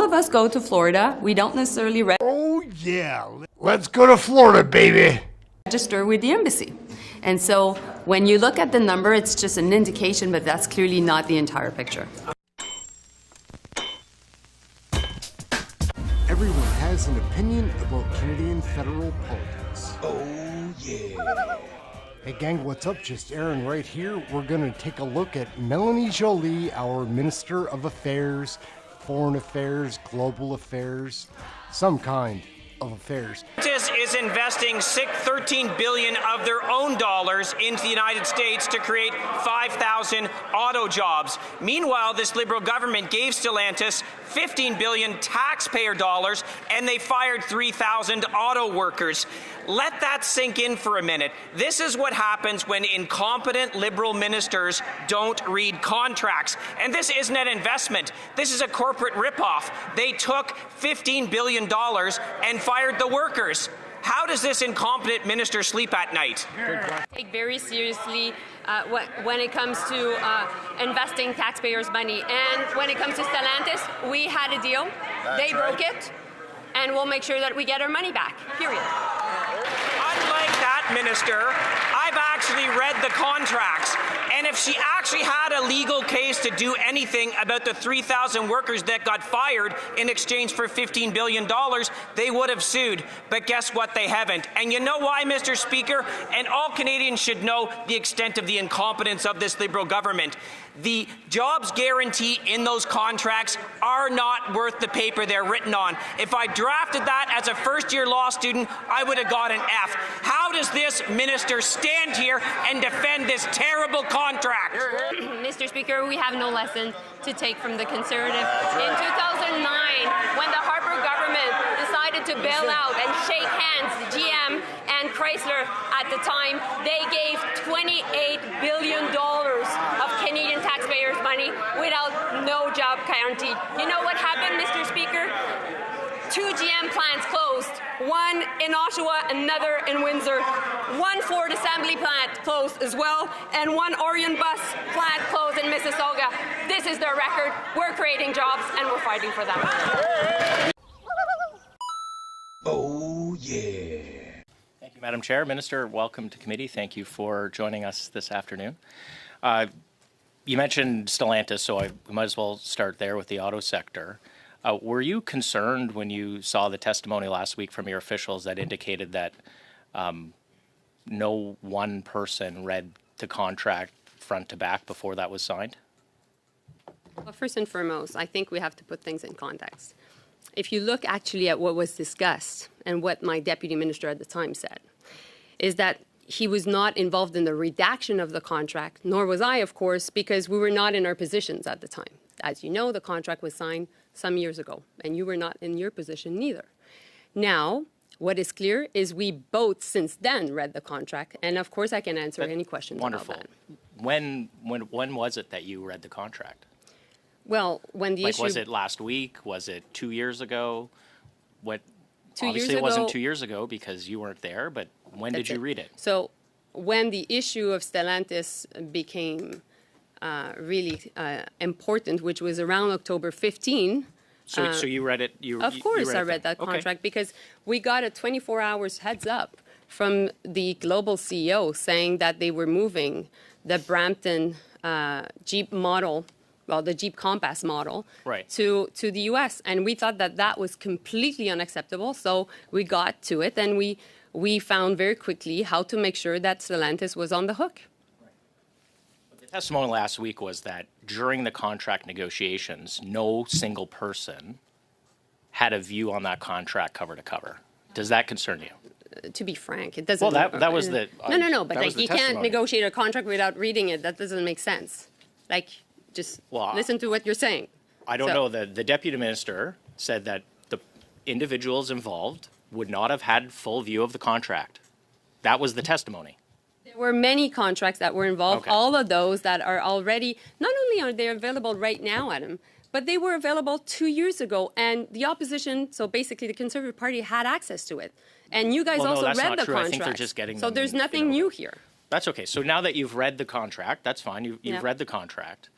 of us go to Florida. We don't necessarily Oh yeah, let's go to Florida, baby. register with the embassy. And so when you look at the number, it's just an indication, but that's clearly not the entire picture. Everyone has an opinion about Canadian federal politics. Oh, yeah. Hey gang, what's up? Just Aaron right here. We're gonna take a look at Mélanie Joly, our Minister of Affairs, Foreign Affairs, Global Affairs, some kind of affairs. Stellantis is investing $13 billion of their own dollars into the United States to create 5,000 auto jobs. Meanwhile, this Liberal government gave Stellantis $15 billion taxpayer dollars, and they fired 3,000 auto workers. Let that sink in for a minute. This is what happens when incompetent Liberal ministers don't read contracts. And this isn't an investment. This is a corporate ripoff. They took $15 billion and fired the workers. How does this incompetent minister sleep at night? Take very seriously when it comes to investing taxpayers' money. And when it comes to Stellantis, we had a deal. They broke it. And we'll make sure that we get our money back, period. Unlike that minister, I've actually read the contracts. And if she actually had a legal case to do anything about the 3,000 workers that got fired in exchange for $15 billion, they would have sued. But guess what? They haven't. And you know why, Mr. Speaker? And all Canadians should know the extent of the incompetence of this Liberal government. The jobs guarantee in those contracts are not worth the paper they're written on. If I drafted that as a first-year law student, I would have got an F. How does this minister stand here and defend this terrible contract? Mr. Speaker, we have no lesson to take from the Conservative. In 2009, when the Harper government decided to bail out and shake hands, GM and Chrysler at the time, they gave $28 billion of Canadian taxpayers' money without no job guaranteed. You know what happened, Mr. Speaker? 2 GM plants closed, one in Oshawa, another in Windsor. One Ford assembly plant closed as well, and one Orion bus plant closed in Mississauga. This is their record. We're creating jobs, and we're fighting for them. Oh, yeah. Thank you, Madam Chair. Minister, welcome to committee. Thank you for joining us this afternoon. You mentioned Stellantis, so I might as well start there with the auto sector. Were you concerned when you saw the testimony last week from your officials that indicated that no one person read the contract front to back before that was signed? Well, first and foremost, I think we have to put things in context. If you look actually at what was discussed and what my deputy minister at the time said, is that he was not involved in the redaction of the contract, nor was I, of course, because we were not in our positions at the time. As you know, the contract was signed some years ago, and you were not in your position neither. Now, what is clear is we both since then read the contract, and of course I can answer any questions about that. When was it that you read the contract? Well, when the issue... Was it last week? Was it 2 years ago? Obviously it wasn't 2 years ago because you weren't there, but when did you read it? So when the issue of Stellantis became really important, which was around October 15. So you read it? Of course I read that contract because we got a 24 hours heads up from the global CEO saying that they were moving the Brampton Jeep model, well, the Jeep Compass model, right, to the U.S. And we thought that that was completely unacceptable. So we got to it and we found very quickly how to make sure that Stellantis was on the hook. The testimony last week was that during the contract negotiations, no single person had a view on that contract cover to cover. Does that concern you? To be frank, it doesn't. Well, that was the... No, but like, you can't negotiate a contract without reading it. That doesn't make sense. Like, just listen to what you're saying. I don't know. The deputy minister said that the individuals involved would not have had full view of the contract. That was the testimony. There were many contracts that were involved, all of those that are already, not only are they available right now, Adam, but they were available 2 years ago, and the opposition, so basically the Conservative Party, had access to it. And you guys also read the contract. I think they're just getting so there's nothing new here. That's okay. So now that you've read the contract, that's fine. You've read the contract.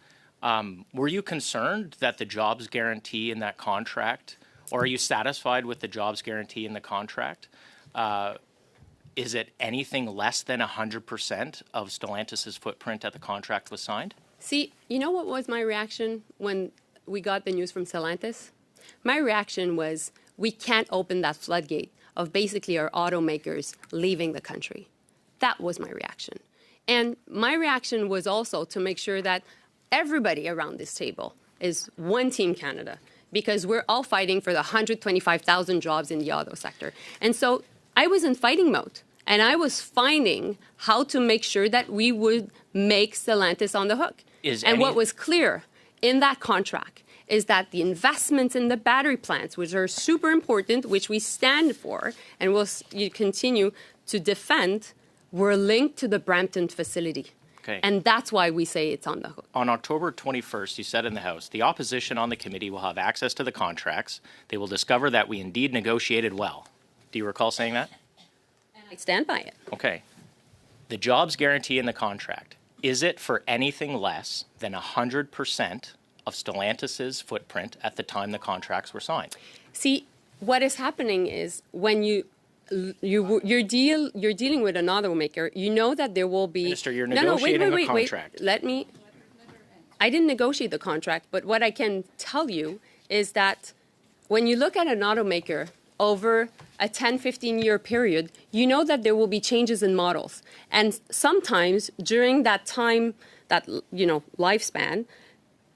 Were you concerned that the jobs guarantee in that contract, or are you satisfied with the jobs guarantee in the contract? Is it anything less than 100% of Stellantis' footprint at the contract was signed? See, you know what was my reaction when we got the news from Stellantis? My reaction was, we can't open that floodgate of basically our automakers leaving the country. That was my reaction. And my reaction was also to make sure that everybody around this table is one Team Canada, because we're all fighting for the 125,000 jobs in the auto sector. And so I was in fighting mode, and I was finding how to make sure that we would make Stellantis on the hook. What was clear in that contract is that the investments in the battery plants, which are super important, which we stand for and will continue to defend, were linked to the Brampton facility. Okay. And that's why we say it's on the hook. On October 21st, you said in the House, the opposition on the committee will have access to the contracts. They will discover that we indeed negotiated well. Do you recall saying that? I stand by it. Okay. The jobs guarantee in the contract, is it for anything less than 100% of Stellantis' footprint at the time the contracts were signed? See, what is happening is when you're dealing with an automaker, you know that there will be... Minister, you're negotiating a contract. I didn't negotiate the contract, but what I can tell you is that when you look at an automaker over a 10, 15-year period, you know that there will be changes in models. And sometimes during that time, that lifespan,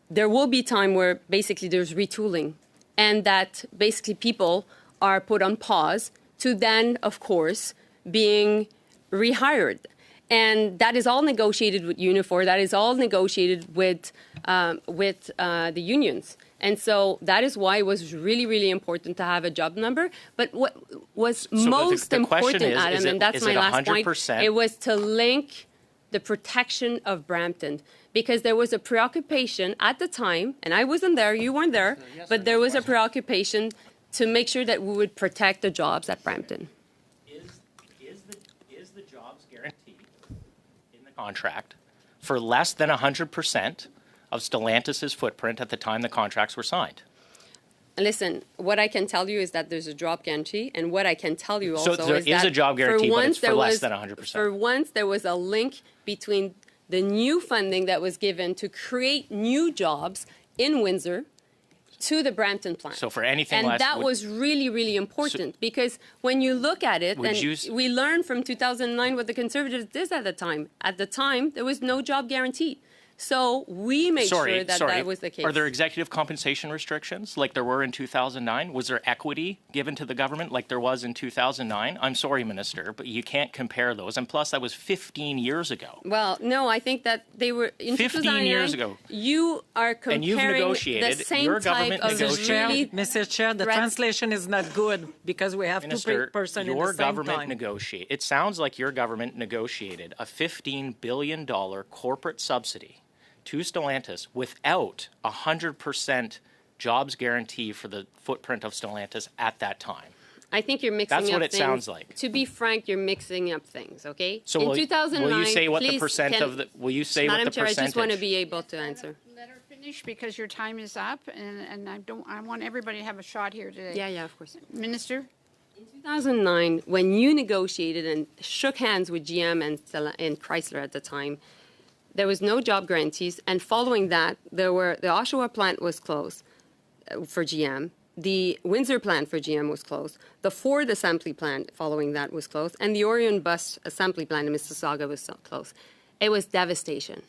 there will be time where basically there's retooling and that basically people are put on pause to then, of course, being rehired. And that is all negotiated with Unifor. That is all negotiated with the unions. And so that is why it was really, really important to have a job number. But what was most important, Adam, and that's my last point, it was to link the protection of Brampton. Because there was a preoccupation at the time, and I wasn't there, you weren't there, but there was a preoccupation to make sure that we would protect the jobs at Brampton. Is the jobs guarantee in the contract for less than 100% of Stellantis' footprint at the time the contracts were signed? Listen, what I can tell you is that there's a job guarantee, and what I can tell you also is that... So there is a job guarantee, but it's for less than 100%. For once, there was a link between the new funding that was given to create new jobs in Windsor to the Brampton plant. So for anything less... And that was really, really important, because when you look at it, and we learned from 2009 what the Conservatives did at the time. At the time, there was no job guarantee. So we made sure that that was the case. Are there executive compensation restrictions like there were in 2009? Was there equity given to the government like there was in 2009? I'm sorry, Minister, but you can't compare those. And plus, that was 15 years ago. Well, no, I think that they were in 15 years ago. You are comparing and you've negotiated, the same your type government of negotiated. Mr. Chair, the translation is not good because we have Minister, two persons in the your same government time. negotiated. It sounds like your government negotiated a $15 billion corporate subsidy to Stellantis without 100% jobs guarantee for the footprint of Stellantis at that time. I think you're mixing up things. That's what it sounds like. To be frank, you're mixing up things, okay? So in 2009, will you say what the percent of the, will you say what the percentage? Madam Chair, I just want to be able to answer. Let her finish because your time is up, and I want everybody to have a shot here today. Yeah, of course. Minister? In 2009, when you negotiated and shook hands with GM and Chrysler at the time, there was no job guarantees, and following that, the Oshawa plant was closed for GM. The Windsor plant for GM was closed. The Ford assembly plant following that was closed, and the Orion bus assembly plant in Mississauga was closed. It was devastation.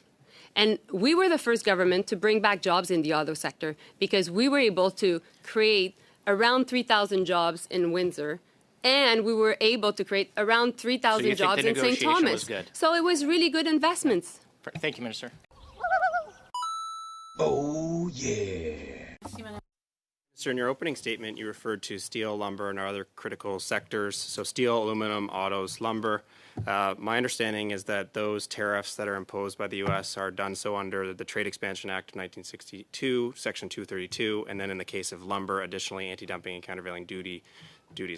And we were the first government to bring back jobs in the auto sector because we were able to create around 3,000 jobs in Windsor, and we were able to create around 3,000 jobs in St. Thomas. So it was really good investments. Thank you, Minister. Oh, yeah. Sir, in your opening statement, you referred to steel, lumber, and other critical sectors. So steel, aluminum, autos, lumber. My understanding is that those tariffs that are imposed by the U.S. are done so under the Trade Expansion Act of 1962, Section 232, and then in the case of lumber, additionally, anti-dumping and countervailing duties.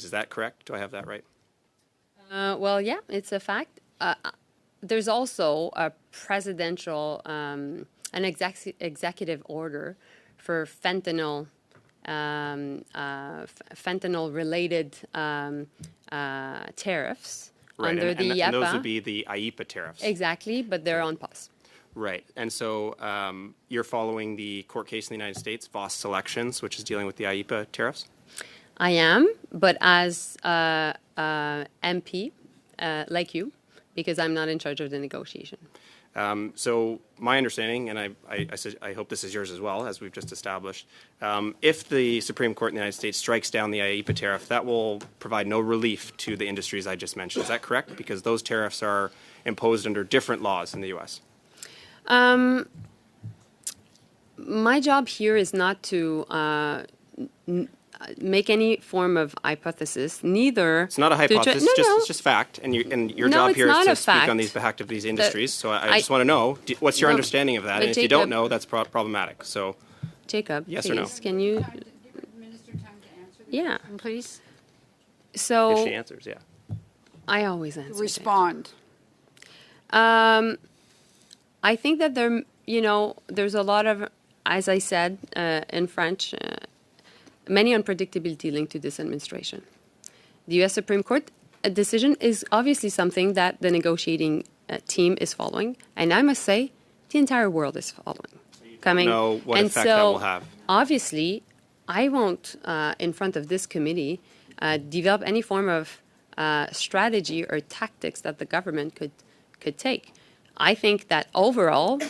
Is that correct? Do I have that right? Well, yeah, it's a fact. There's also a presidential an executive order for fentanyl, fentanyl-related tariffs Right, under the and those IEEPA. would be the IEEPA tariffs. Exactly, but they're on pause. Right, and so you're following the court case in the United States, Voss Selections, which is dealing with the IEEPA tariffs? I am, but as MP, like you, because I'm not in charge of the negotiation. So my understanding, and I hope this is yours as well, as we've just established, if the Supreme Court in the United States strikes down the IEEPA tariff, that will provide no relief to the industries I just mentioned. Is that correct? Because those tariffs are imposed under different laws in the U.S. My job here is not to make any form of hypothesis, neither... It's not a hypothesis, it's just fact, and your job here is to speak on behalf of these industries, so I just want to know, what's your understanding of that? And if you don't know, that's problematic, so... Jacob, yes please, or no? Can you... Minister, time to answer that. Yeah. Please So... If she answers, yeah. I always answer. respond. I think that there's a lot of, as I said in French, many unpredictability linked to this administration. The U.S. Supreme Court decision is obviously something that the negotiating team is following, and I must say, the entire world is following. Know what effect that will have. Obviously, I won't, in front of this committee, develop any form of strategy or tactics that the government could take. I think that overall,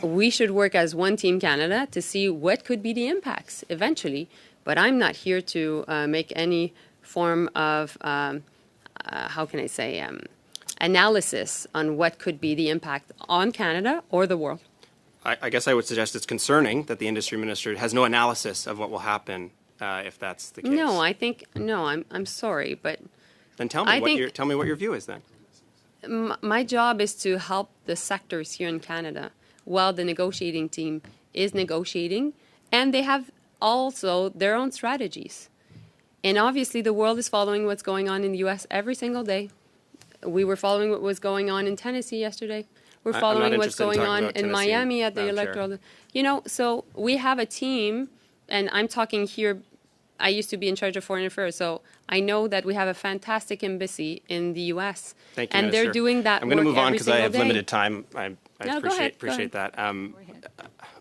we should work as one Team Canada to see what could be the impacts eventually. But I'm not here to make any form of, how can I say, analysis on what could be the impact on Canada or the world. I guess I would suggest it's concerning that the industry minister has no analysis of what will happen if that's the case. No, I'm sorry, but... Then tell me what your view is then. My job is to help the sectors here in Canada while the negotiating team is negotiating, and they have also their own strategies. And obviously the world is following what's going on in the U.S. every single day. We were following what was going on in Tennessee yesterday. We're following what's going on in Miami at the electoral. So we have a team, and I'm talking here, I used to be in charge of foreign affairs, so I know that we have a fantastic embassy in the U.S. Thank you, and Minister. They're doing that I'm work going to move on because I have limited time. I No, go ahead. appreciate that.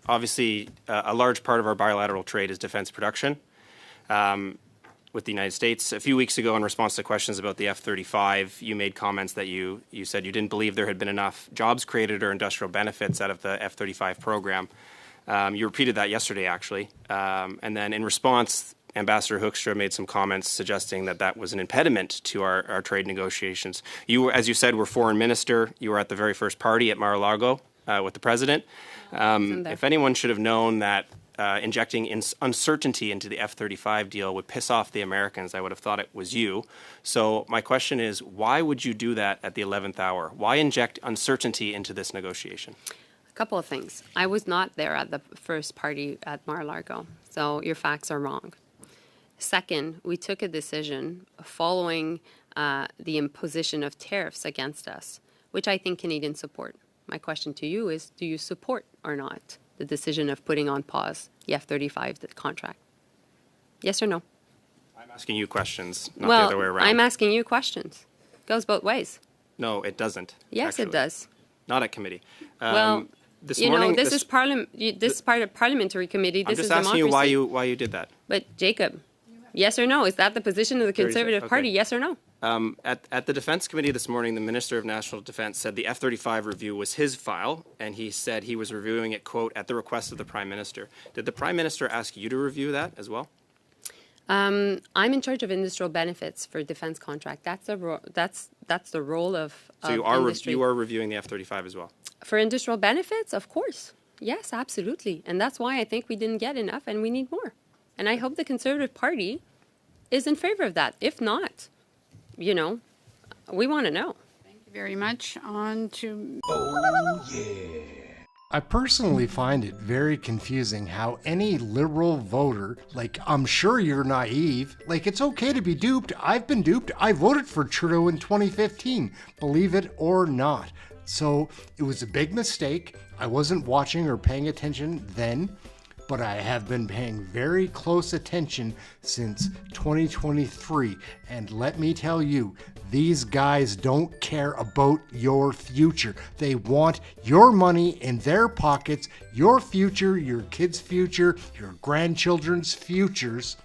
Obviously, a large part of our bilateral trade is defense production with the United States. A few weeks ago, in response to questions about the F-35, you made comments that you said you didn't believe there had been enough jobs created or industrial benefits out of the F-35 program. You repeated that yesterday, actually. And then in response, Ambassador Hoekstra made some comments suggesting that that was an impediment to our trade negotiations. You, as you said, were foreign minister. You were at the very first party at Mar-a-Lago with the president. If anyone should have known that injecting uncertainty into the F-35 deal would piss off the Americans, I would have thought it was you. So my question is, why would you do that at the 11th hour? Why inject uncertainty into this negotiation? A couple of things. I was not there at the first party at Mar-a-Lago, so your facts are wrong. Second, we took a decision following the imposition of tariffs against us, which I think Canadians support. My question to you is, do you support or not the decision of putting on pause the F-35 contract? Yes or no? I'm asking you questions, not the other way around. I'm asking you questions. Goes both ways. No, it doesn't. Yes, actually. it does. Not at committee. This morning, this is Parliament. This is part of parliamentary committee. This is democracy. I'm just asking you why you did that. But Jacob, yes or no? Is that the position of the Conservative Party? Yes or no? At the Defense Committee this morning, the Minister of National Defense said the F-35 review was his file, and he said he was reviewing it, quote, at the request of the Prime Minister. Did the Prime Minister ask you to review that as well? I'm in charge of industrial benefits for defense contract. That's the role of industry. You are reviewing the F-35 as well? For industrial benefits, of course. Yes, absolutely. And that's why I think we didn't get enough and we need more. And I hope the Conservative Party is in favor of that. If not, we want to know. Thank you very much. On to... Oh, yeah. I personally find it very confusing how any liberal voter, I'm sure you're naive, it's okay to be duped. I've been duped. I voted for Trudeau in 2015, believe it or not. So it was a big mistake. I wasn't watching or paying attention then, but I have been paying very close attention since 2023. And let me tell you, these guys don't care about your future. They want your money in their pockets, your future, your kids' future, your grandchildren's futures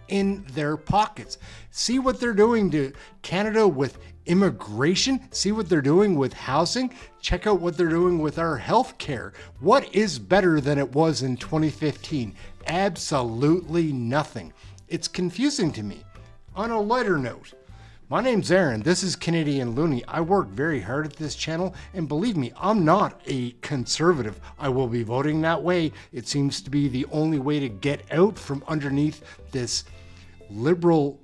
in their pockets. See what they're doing to Canada with immigration. See what they're doing with housing. Check out what they're doing with our health care. What is better than it was in 2015? Absolutely nothing. It's confusing to me. On a lighter note, my name's Aaron. This is Canadian Loony. I work very hard at this channel, and believe me, I'm not a conservative. I will be voting that way. It seems to be the only way to get out from underneath this liberal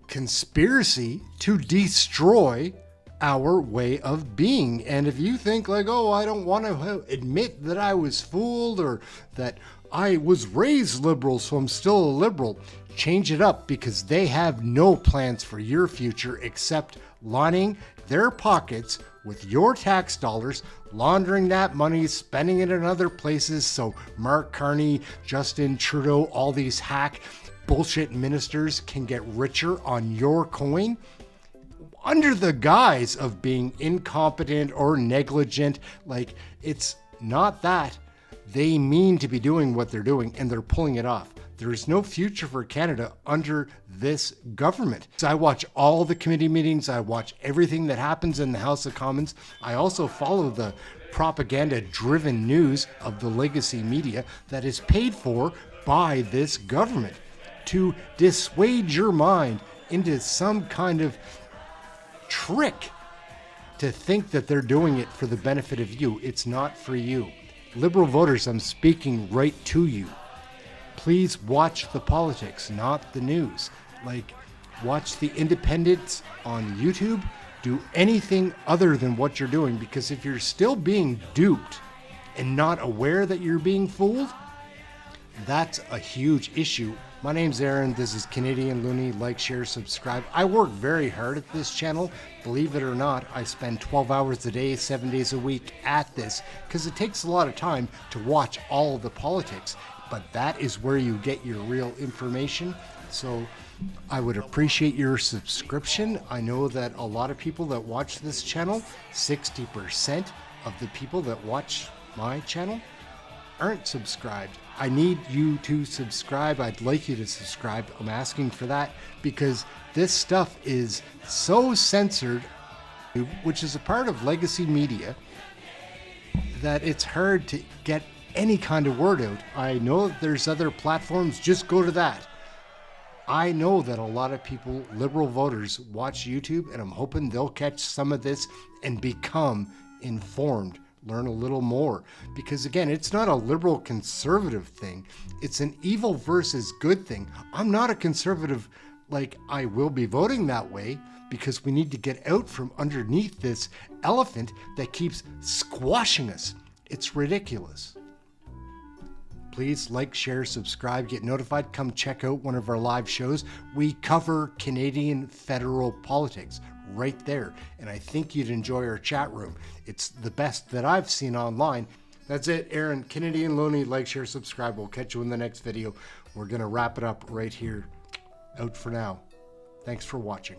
conspiracy to destroy our way of being. And if you think like, oh, I don't want to admit that I was fooled or that I was raised liberal, so I'm still a liberal, change it up, because they have no plans for your future except lining their pockets with your tax dollars, laundering that money, spending it in other places. So Mark Carney, Justin Trudeau, all these hack bullshit ministers can get richer on your coin under the guise of being incompetent or negligent. Like, it's not that. They mean to be doing what they're doing, and they're pulling it off. There is no future for Canada under this government. So I watch all the committee meetings. I watch everything that happens in the House of Commons. I also follow the propaganda-driven news of the legacy media that is paid for by this government to dissuade your mind into some kind of trick to think that they're doing it for the benefit of you. It's not for you. Liberal voters, I'm speaking right to you. Please watch the politics, not the news. Like, watch the Independents on YouTube. Do anything other than what you're doing, because if you're still being duped and not aware that you're being fooled, that's a huge issue. My name's Aaron. This is Canadian Loony. Like, share, subscribe. I work very hard at this channel. Believe it or not, I spend 12 hours a day, 7 days a week at this, because it takes a lot of time to watch all of the politics. But that is where you get your real information. So I would appreciate your subscription. I know that a lot of people that watch this channel, 60% of the people that watch my channel aren't subscribed. I need you to subscribe. I'd like you to subscribe. I'm asking for that because this stuff is so censored, which is a part of legacy media, that it's hard to get any kind of word out. I know that there's other platforms. Just go to that. I know that a lot of people, liberal voters, watch YouTube, and I'm hoping they'll catch some of this and become informed. Learn a little more, because again, it's not a liberal conservative thing. It's an evil versus good thing. I'm not a conservative. Like, I will be voting that way because we need to get out from underneath this elephant that keeps squashing us. It's ridiculous. Please like, share, subscribe, get notified. Come check out one of our live shows. We cover Canadian federal politics right there, and I think you'd enjoy our chat room. It's the best that I've seen online. That's it, Aaron, Canadian Loony. Like, share, subscribe. We'll catch you in the next video. We're gonna wrap it up right here. Out for now. Thanks for watching.